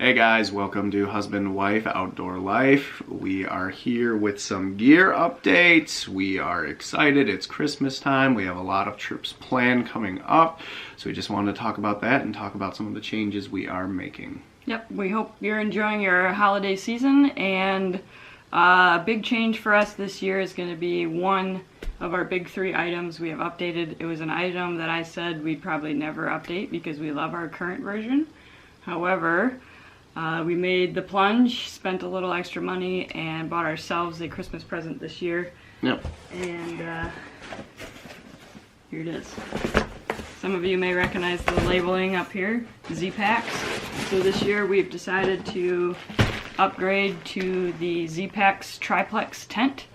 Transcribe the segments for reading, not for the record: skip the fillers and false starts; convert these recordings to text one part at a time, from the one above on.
Hey guys, welcome to Husband Wife Outdoor Life. We are here with some gear updates. We are excited. It's Christmas time. We have a lot of trips planned coming up. So we just wanted to talk about that and talk about some of the changes we are making. Yep, we hope you're enjoying your holiday season, and a big change for us this year is going to be one of our big 3 items we have updated. It was an item that I said we'd probably never update because we love our current version. However, we made the plunge, spent a little extra money, and bought ourselves a Christmas present this year. Yep. And here it is. Some of you may recognize the labeling up here, Zpacks. So this year we've decided to upgrade to the Zpacks Triplex tent.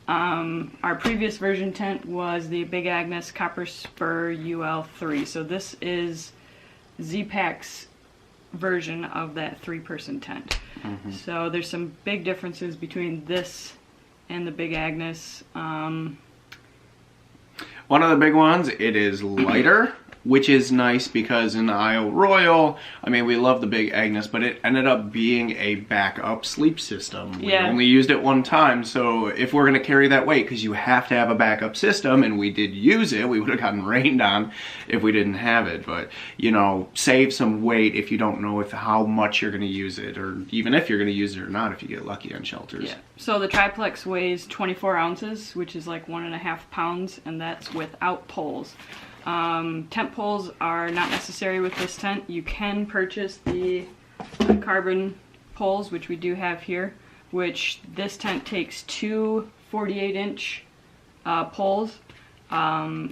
Our previous version tent was the Big Agnes Copper Spur UL3. So this is Zpacks version of that 3-person tent. So there's some big differences between this and the Big Agnes. One of the big ones, it is lighter, which is nice because in the Isle Royal, I mean, we love the Big Agnes, but it ended up being a backup sleep system. We only used it one time, so if we're going to carry that weight, because you have to have a backup system, and we did use it, we would have gotten rained on if we didn't have it. But, you know, save some weight if you don't know how much you're going to use it, or even if you're going to use it or not, if you get lucky on shelters. Yeah. So the Triplex weighs 24 ounces, which is like 1.5 pounds, and that's without poles. Tent poles are not necessary with this tent. You can purchase the carbon poles, which we do have here, which this tent takes 2 48-inch poles,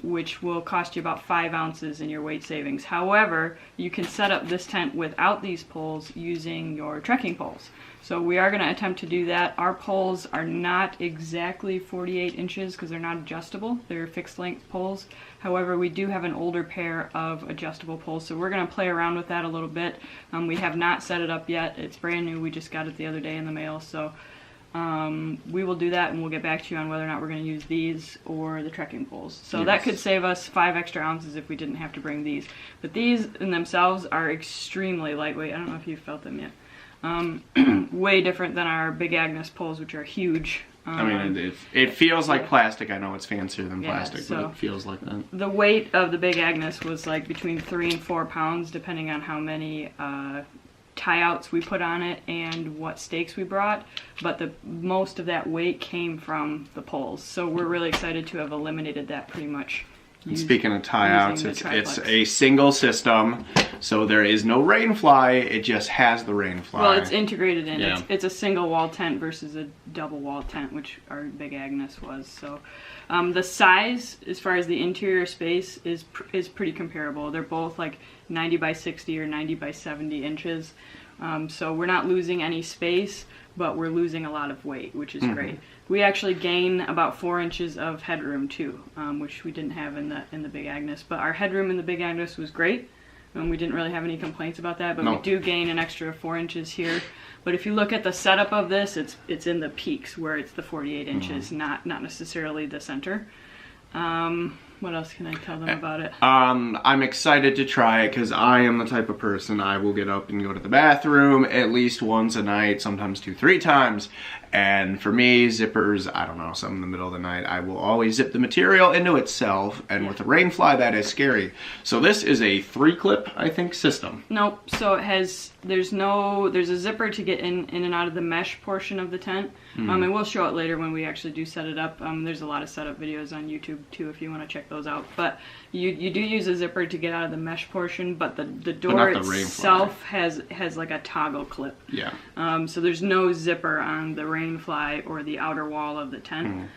which will cost you about 5 ounces in your weight savings. However, you can set up this tent without these poles using your trekking poles. So we are going to attempt to do that. Our poles are not exactly 48 inches because they're not adjustable. They're fixed length poles. However, we do have an older pair of adjustable poles, so we're going to play around with that a little bit. We have not set it up yet. It's brand new. We just got it the other day in the mail, so we will do that, and we'll get back to you on whether or not we're going to use these or the trekking poles. So that could save us 5 extra ounces if we didn't have to bring these. But these in themselves are extremely lightweight. I don't know if you've felt them yet. Way different than our Big Agnes poles, which are huge. I mean, it feels like plastic. I know it's fancier than plastic, but it feels like that. The weight of the Big Agnes was like between 3 and 4 pounds, depending on how many tie-outs we put on it and what stakes we brought. But most of that weight came from the poles. So we're really excited to have eliminated that pretty much. Speaking of tie-outs, it's a single system, so there is no rain fly, it just has the rain fly. Well, it's integrated in. Yeah. It's a single wall tent versus a double wall tent, which our Big Agnes was. So the size, as far as the interior space, is pretty comparable. They're both like 90 by 60 or 90 by 70 inches. So we're not losing any space, but we're losing a lot of weight, which is great. We actually gain about 4 inches of headroom too, which we didn't have in the Big Agnes. But our headroom in the Big Agnes was great, and we didn't really have any complaints about that. But we do gain an extra 4 inches here. But if you look at the setup of this, it's in the peaks where it's the 48 inches, not necessarily the center. What else can I tell them about it? I'm excited to try it because I am the type of person, I will get up and go to the bathroom at least once a night, sometimes 2-3 times. And for me, zippers, I don't know, some in the middle of the night, I will always zip the material into itself, and with the rain fly, that is scary. So this is a 3-clip, I think, system. Nope, so it has, there's a zipper to get in and out of the mesh portion of the tent. And we'll show it later when we actually do set it up. There's a lot of setup videos on YouTube too if you want to check those out. But you do use a zipper to get out of the mesh portion, but the door itself has like a toggle clip. Yeah. So there's no zipper on the rain fly or the outer wall of the tent,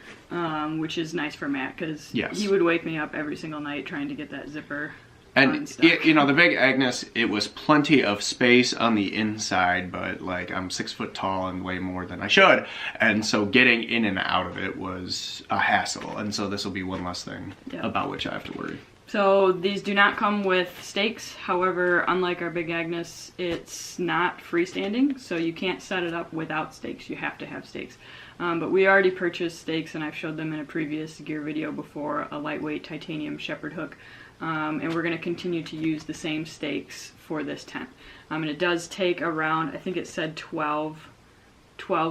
which is nice for Matt because he would wake me up every single night trying to get that zipper. And, you know, the Big Agnes, it was plenty of space on the inside, but, like, I'm 6 foot tall and way more than I should. And so getting in and out of it was a hassle. And so this will be one less thing about which I have to worry. So these do not come with stakes. However, unlike our Big Agnes, it's not freestanding. So you can't set it up without stakes. You have to have stakes. But we already purchased stakes, and I've showed them in a previous gear video before, a lightweight titanium shepherd hook. and we're going to continue to use the same stakes for this tent. And it does take around, I think it said 12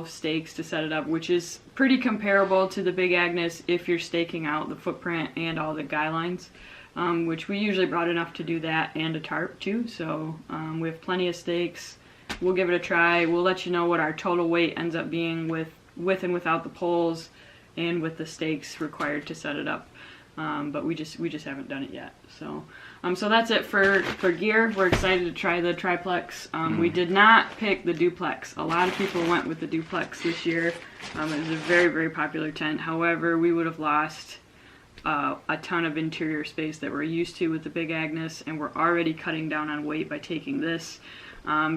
stakes to set it up, which is pretty comparable to the Big Agnes if you're staking out the footprint and all the guy lines, which we usually brought enough to do that and a tarp too. So we have plenty of stakes. We'll give it a try. We'll let you know what our total weight ends up being with and without the poles and with the stakes required to set it up. But we just haven't done it yet. So so that's it for gear. We're excited to try the Triplex. We did not pick the Duplex. A lot of people went with the Duplex this year. It was a very, very popular tent. However, we would have lost a ton of interior space that we're used to with the Big Agnes, and we're already cutting down on weight by taking this.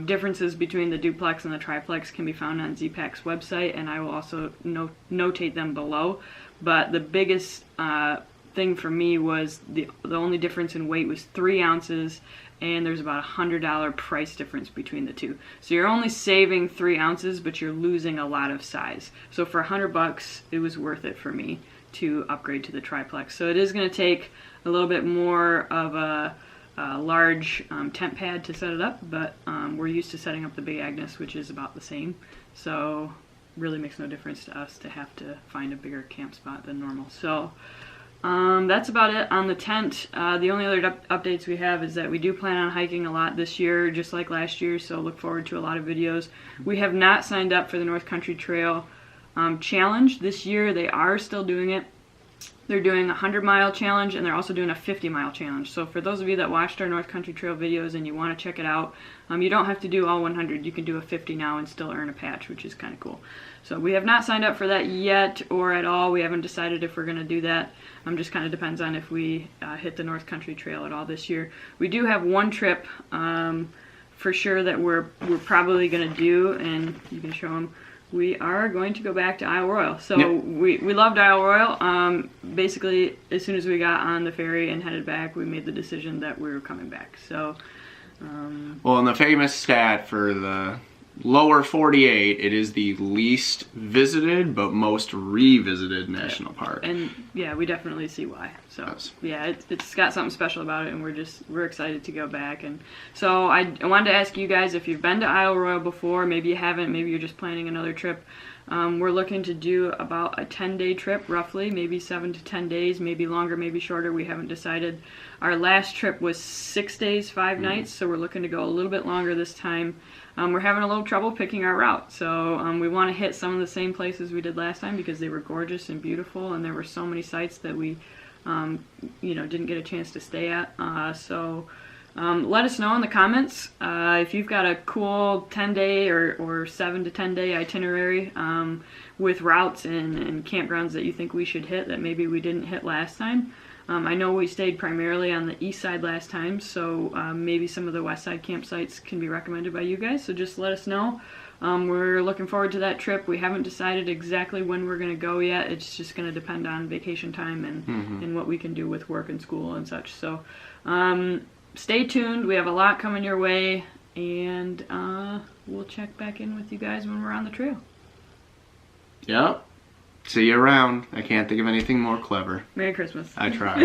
Differences between the Duplex and the Triplex can be found on Zpacks website, and I will also notate them below. But the biggest thing for me was the only difference in weight was 3 ounces, and there's about $100 price difference between the two. So you're only saving 3 ounces, but you're losing a lot of size. So for $100, it was worth it for me to upgrade to the Triplex. So it is going to take a little bit more of a large tent pad to set it up, but we're used to setting up the Big Agnes, which is about the same. So really makes no difference to us to have to find a bigger camp spot than normal. So that's about it on the tent. The only other updates we have is that we do plan on hiking a lot this year, just like last year, so look forward to a lot of videos. We have not signed up for the North Country Trail challenge this year. They are still doing it. They're doing a 100-mile challenge, and they're also doing a 50-mile challenge. So for those of you that watched our North Country Trail videos and you want to check it out, you don't have to do all 100. You can do a 50 now and still earn a patch, which is kind of cool. So we have not signed up for that yet or at all. We haven't decided if we're going to do that. Just kind of depends on if we hit the North Country Trail at all this year. We do have one trip for sure that we're probably going to do, and you can show them. We are going to go back to Isle Royale. So yep. we loved Isle Royale. Basically, as soon as we got on the ferry and headed back, we made the decision that we were coming back. So, well, and the famous stat for the lower 48, it is the least visited but most revisited national park. And yeah, we definitely see why. So yes. Yeah, it's got something special about it, and we're excited to go back. And so I wanted to ask you guys if you've been to Isle Royale before. Maybe you haven't. Maybe you're just planning another trip. We're looking to do about a 10-day trip, roughly, maybe 7 to 10 days, maybe longer, maybe shorter. We haven't decided. Our last trip was 6 days, 5 nights, so we're looking to go a little bit longer this time. We're having a little trouble picking our route, so we want to hit some of the same places we did last time because they were gorgeous and beautiful, and there were so many sites that we, didn't get a chance to stay at. So let us know in the comments if you've got a cool 10-day or 7 to 10-day itinerary with routes and campgrounds that you think we should hit that maybe we didn't hit last time. I know we stayed primarily on the east side last time, so maybe some of the west side campsites can be recommended by you guys, so just let us know. We're looking forward to that trip. We haven't decided exactly when we're going to go yet. It's just going to depend on vacation time and what we can do with work and school and such. So stay tuned. We have a lot coming your way, and we'll check back in with you guys when we're on the trail. Yep. See you around. I can't think of anything more clever. Merry Christmas. I tried.